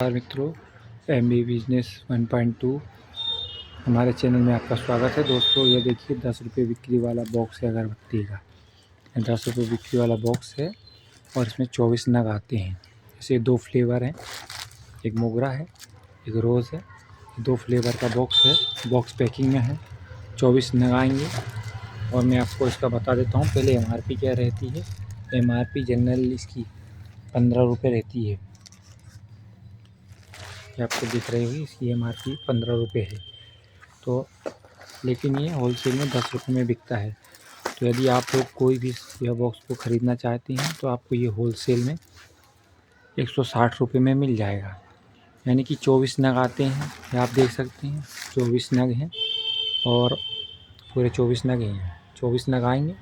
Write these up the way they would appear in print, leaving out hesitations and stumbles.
नमस्कार मित्रों, MB business 1.2 हमारे चैनल में आपका स्वागत है। दोस्तों ये देखिए 10 रुपये बिक्री वाला बॉक्स है अगरबत्ती का। 10 रुपये बिक्री वाला बॉक्स है और इसमें 24 नग आते हैं। जैसे 2 फ्लेवर हैं, एक मोगरा है, एक रोज़ है। 2 फ्लेवर का बॉक्स है, बॉक्स पैकिंग में है। 24 नग आएंगे और मैं आपको इसका बता देता हूँ। पहले एमआरपी क्या रहती है। एमआरपी जनरल इसकी 15 रुपये रहती है। ये आपको दिख रही होगी, इसकी एमआरपी 15 रुपये है। तो लेकिन ये होलसेल में 10 रुपये में बिकता है। तो यदि आप लोग कोई भी यह बॉक्स को ख़रीदना चाहते हैं तो आपको ये होलसेल में 160 रुपये में मिल जाएगा। यानी कि 24 नग आते हैं, ये आप देख सकते हैं 24 नग हैं और पूरे 24 नग हैं। 24 नग आएंगे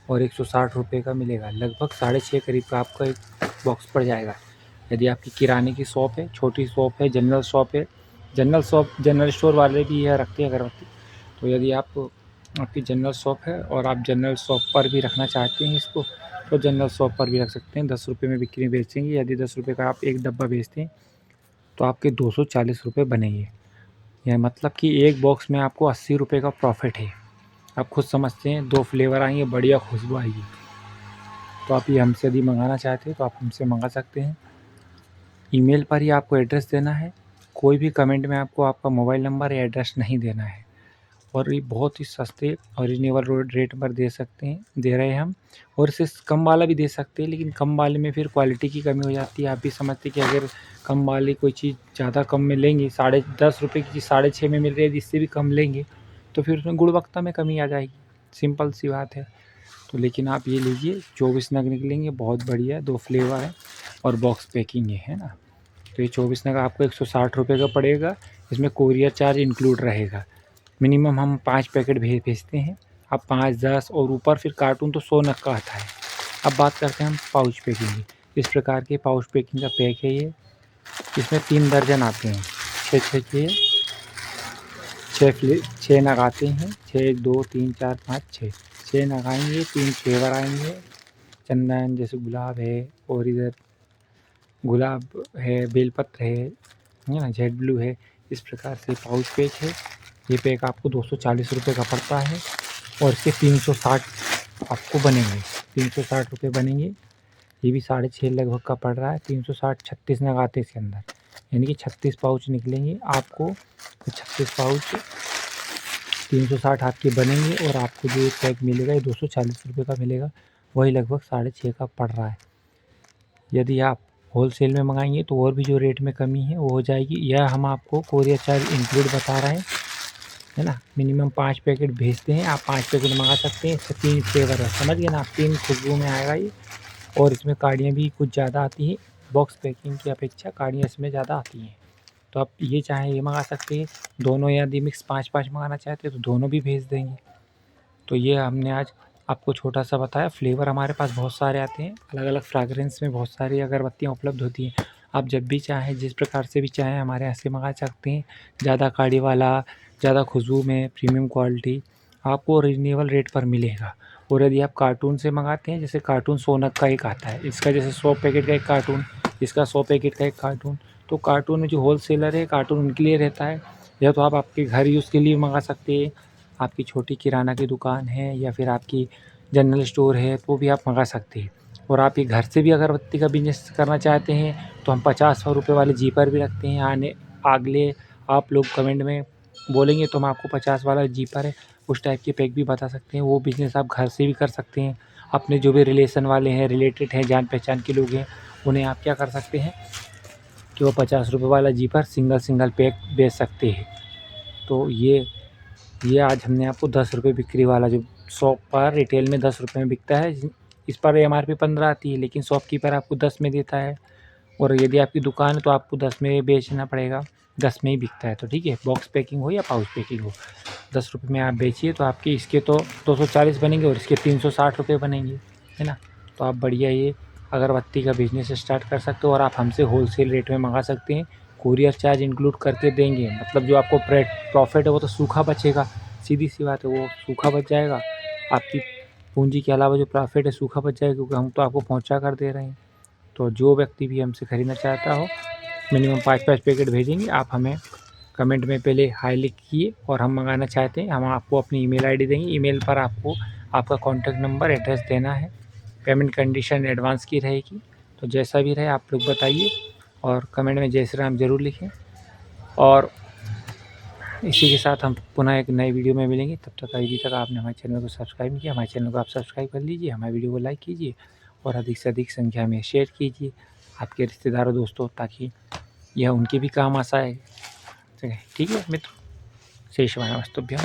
और 160 रुपये का मिलेगा। लगभग 6.5 करीब का आपका एक बॉक्स पड़ जाएगा। यदि आपकी किराने की शॉप है, छोटी शॉप है, जनरल शॉप है, जनरल स्टोर वाले भी यह रखते हैं अगरबत्ती। तो यदि आपकी जनरल शॉप है और आप जनरल शॉप पर भी रखना चाहते हैं इसको, तो जनरल शॉप पर भी रख सकते हैं। 10 रुपये में बिक्री बेचेंगे। यदि 10 रुपये का आप एक डब्बा बेचते हैं तो आपके 240 रुपये बनेंगे। यह मतलब कि एक बॉक्स में आपको 80 रुपये का प्रॉफिट है। आप खुद समझते हैं, 2 फ्लेवर आएंगे, बढ़िया खुशबू आएगी। तो आप ये हमसे यदि मंगाना चाहते हैं तो आप हमसे मंगा सकते हैं। ईमेल पर ही आपको एड्रेस देना है। कोई भी कमेंट में आपको आपका मोबाइल नंबर या एड्रेस नहीं देना है। और ये बहुत ही सस्ते और रीजनेबल रेट पर दे रहे हैं हम। और इससे कम वाला भी दे सकते हैं, लेकिन कम वाले में फिर क्वालिटी की कमी हो जाती है। आप भी समझते हैं कि अगर कम वाली कोई चीज़ ज़्यादा कम में लेंगे, 10.5 रुपये की चीज़ 6.5 में मिल रही है, जिससे भी कम लेंगे तो फिर उसमें गुणवत्ता में कमी आ जाएगी। सिंपल सी बात है। तो लेकिन आप ये लीजिए, 24 नग निकलेंगे, बहुत बढ़िया, 2 फ्लेवर है और बॉक्स पैकिंग है ना। तो ये 24 नग आपको 160 रुपये का पड़ेगा। इसमें कोरियर चार्ज इंक्लूड रहेगा। मिनिमम हम 5 पैकेट भेजते हैं। अब 5, 10 और ऊपर फिर कार्टून तो 100 नग का आता है। अब बात करते हैं हम पाउच पैकिंग की। इस प्रकार के पाउच पैकिंग का पैक है ये। इसमें 3 दर्जन आते हैं। 6 नग आते हैं। 6, 1, 2, 3, 4, 5, 6 नग आएंगे। 3 फ्लेवर आएंगे। चंदन जैसे गुलाब है, और इधर गुलाब है, बेलपत्र है ना, जेड ब्लू है। इस प्रकार से पाउच पैक है। ये पैक आपको 240 रुपये का पड़ता है और इसके 360 आपको बनेंगे। 360 रुपये बनेंगे। ये भी 6.5 लगभग का पड़ रहा है। 360, 36 नग आते हैं इसके अंदर, यानी कि 36 पाउच निकलेंगे आपको। तो 36 पाउच 360 आपके बनेंगे और आपको जो पैक मिलेगा ये 240 रुपये का मिलेगा। वही लगभग 6.5 का पड़ रहा है। यदि आप होलसेल में मंगाएंगे तो और भी जो रेट में कमी है वो हो जाएगी। यह हम आपको कोरियर चार्ज इंक्लूड बता रहे हैं, है ना। मिनिमम 5 पैकेट भेजते हैं। आप 5 पैकेट मंगा सकते हैं। इससे 3 फ्लेवर है, समझ गए ना आप। 3 खुशबू में आएगा ये। और इसमें काड़ियाँ भी कुछ ज़्यादा आती हैं। बॉक्स पैकिंग की अपेक्षा काड़ियाँ इसमें ज़्यादा आती हैं। तो आप ये चाहें ये मंगा सकते हैं। दोनों यदि मिक्स 5-5 मंगाना चाहते हैं तो दोनों भी भेज देंगे। तो ये हमने आज आपको छोटा सा बताया। फ्लेवर हमारे पास बहुत सारे आते हैं। अलग अलग फ्रेगरेंस में बहुत सारी अगरबत्तियाँ उपलब्ध होती हैं। आप जब भी चाहें, जिस प्रकार से भी चाहें, हमारे यहाँ से मंगा सकते हैं। ज़्यादा काड़ी वाला, ज़्यादा खुशबू में, प्रीमियम क्वालिटी आपको रीजनेबल रेट पर मिलेगा। और यदि आप कार्टून से मंगाते हैं, जैसे कार्टून 100 नग का एक आता है, इसका जैसे 100 पैकेट का एक कार्टून, इसका 100 पैकेट का एक कार्टून। तो कार्टून में जो होलसेलर है, कार्टून उनके लिए रहता है। या तो आप आपके घर यूज़ के लिए मंगा सकते हैं। आपकी छोटी किराना की दुकान है या फिर आपकी जनरल स्टोर है तो भी आप मंगा सकते हैं। और आप ये घर से भी अगरबत्ती का बिज़नेस करना चाहते हैं तो हम 50-100 रुपये वाले जीपर भी रखते हैं। अगले आप लोग कमेंट में बोलेंगे तो हम आपको 50 वाला जीपर है, उस टाइप के पैक भी बता सकते हैं। वो बिज़नेस आप घर से भी कर सकते हैं। अपने जो भी रिलेशन वाले हैं, रिलेटेड हैं, जान पहचान के लोग हैं, उन्हें आप क्या कर सकते हैं कि वो 50 रुपये वाला जीपर सिंगल पैक बेच सकते हैं। तो ये आज हमने आपको 10 रुपये बिक्री वाला, जो शॉप पर रिटेल में 10 रुपये में बिकता है, इस पर एमआरपी 15 आती है, लेकिन शॉपकीपर आपको 10 में देता है। और यदि आपकी दुकान है तो आपको 10 में बेचना पड़ेगा। 10 में ही बिकता है। तो ठीक है, बॉक्स पैकिंग हो या पाउच पैकिंग हो, 10 रुपये में आप बेचिए तो आपके इसके तो 240 बनेंगे और इसके 360 रुपये बनेंगे, है ना। तो आप बढ़िया ये अगरबत्ती का बिज़नेस स्टार्ट कर सकते हो और आप हमसे होलसेल रेट में मंगा सकते हैं। कोरियर चार्ज इंक्लूड करके देंगे। मतलब जो आपको प्रॉफिट है वो तो सूखा बचेगा, सीधी सी बात है, वो सूखा बच जाएगा। आपकी पूंजी के अलावा जो प्रॉफिट है सूखा बच जाएगा, क्योंकि हम तो आपको पहुंचा कर दे रहे हैं। तो जो व्यक्ति भी हमसे ख़रीदना चाहता हो मिनिमम 5-5 पैकेट भेजेंगे। आप हमें कमेंट में पहले हाय लिखिए और हम मंगाना चाहते हैं। हम आपको अपनी ईमेल आईडी देंगे। ईमेल पर आपको आपका कॉन्टैक्ट नंबर, एड्रेस देना है। पेमेंट कंडीशन एडवांस की रहेगी। तो जैसा भी रहे आप लोग बताइए और कमेंट में जय श्री राम ज़रूर लिखें। और इसी के साथ हम पुनः एक नई वीडियो में मिलेंगे। तब तक अभी तक आपने हमारे चैनल को सब्सक्राइब नहीं किया, हमारे चैनल को आप सब्सक्राइब कर लीजिए, हमारे वीडियो को लाइक कीजिए और अधिक से अधिक संख्या में शेयर कीजिए आपके रिश्तेदारों दोस्तों, ताकि यह उनके भी काम आ जाए। ठीक है मित्र, शेष नमस्तुभ्यं।